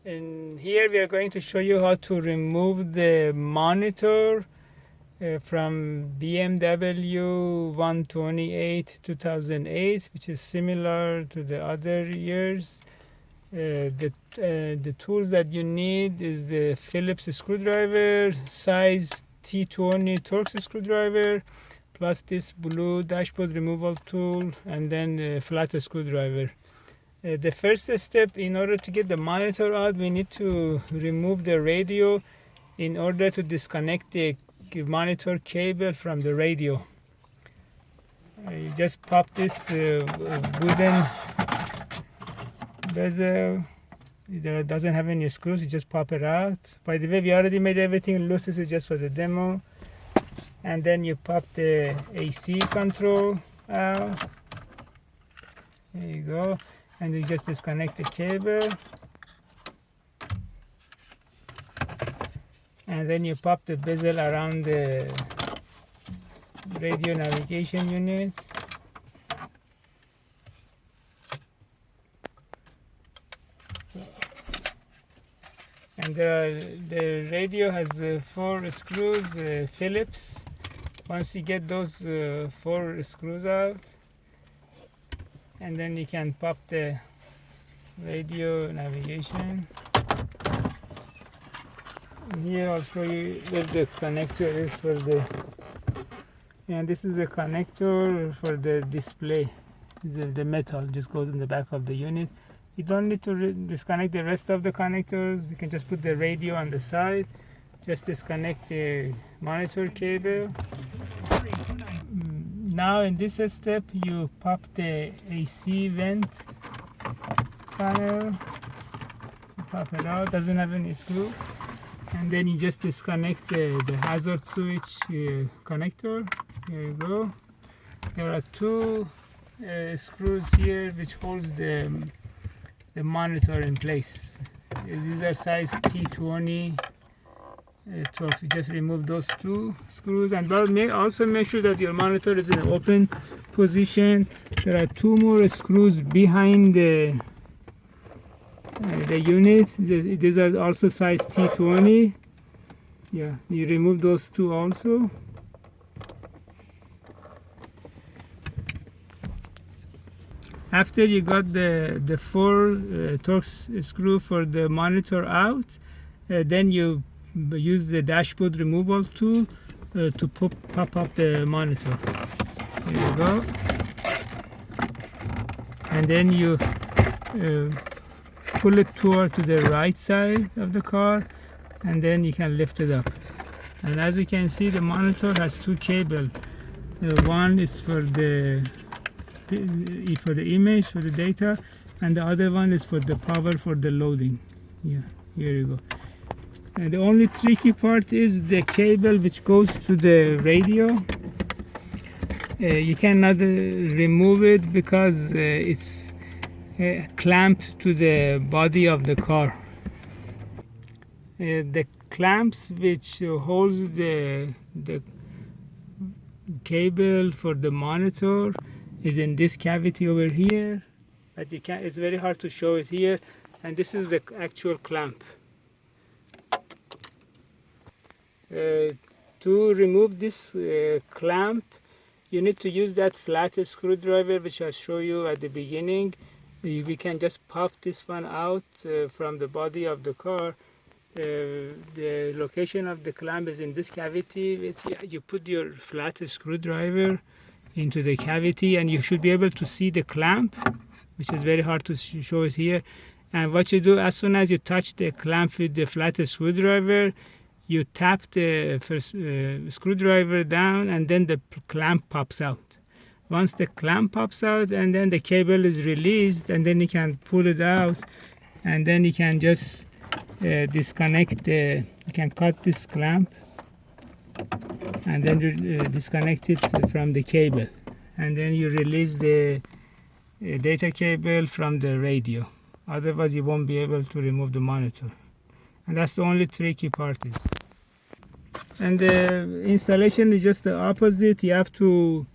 In here we are going to show you how to remove the monitor from BMW 128 2008, which is similar to the other years. The tools that you need is the Phillips screwdriver, size T20 Torx screwdriver, plus this blue dashboard removal tool, and then a flat screwdriver. The first step, in order to get the monitor out, we need to remove the radio in order to disconnect the monitor cable from the radio. You just pop this wooden bezel. It doesn't have any screws, you just pop it out. By the way, we already made everything loose. This is just for the demo. And then you pop the AC control out. There you go. And you just disconnect the cable, and then you pop the bezel around the radio navigation unit. And the radio has 4 screws, Phillips. Once you get those 4 screws out, and then you can pop the radio navigation. Here I'll show you where the connector is for the, and this is the connector for the display. The metal just goes in the back of the unit. You don't need to disconnect the rest of the connectors. You can just put the radio on the side. Just disconnect the monitor cable. Now in this step, you pop the AC vent panel. You pop it out, doesn't have any screw. And then you just disconnect the hazard switch connector. There you go. There are 2 screws here which holds the monitor in place. These are size T20 Torx. You just remove those 2 screws, and also make sure that your monitor is in an open position. There are 2 more screws behind the unit. These are also size T20. Yeah, you remove those 2 also. After you got the 4 Torx screw for the monitor out, then you use the dashboard removal tool to pop up the monitor. There you go. And then you pull it toward to the right side of the car, and then you can lift it up. And as you can see, the monitor has 2 cables. One is for the image, for the data, and the other one is for the power for the loading. Yeah, here you go. And the only tricky part is the cable which goes to the radio. You cannot remove it because it's clamped to the body of the car. The clamps which holds the cable for the monitor is in this cavity over here, but it's very hard to show it here, and this is the actual clamp. To remove this clamp, you need to use that flat screwdriver which I'll show you at the beginning. We can just pop this one out from the body of the car. The location of the clamp is in this cavity. You put your flat screwdriver into the cavity, and you should be able to see the clamp, which is very hard to show it here. And what you do, as soon as you touch the clamp with the flat screwdriver, you tap the first screwdriver down, and then the clamp pops out. Once the clamp pops out, and then the cable is released, and then you can pull it out, and then you can just disconnect you can cut this clamp, and then disconnect it from the cable, and then you release the data cable from the radio. Otherwise you won't be able to remove the monitor, and that's the only tricky part is. And the installation is just the opposite. You have to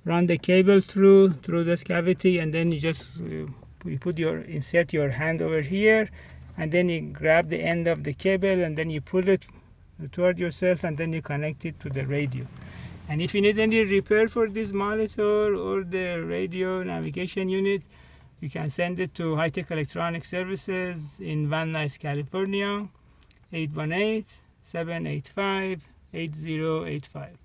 run the cable through this cavity, and then you just you insert your hand over here, and then you grab the end of the cable and then you pull it toward yourself, and then you connect it to the radio. And if you need any repair for this monitor or the radio navigation unit, you can send it to High Tech Electronic Services in Van Nuys, California, 818-785-8085.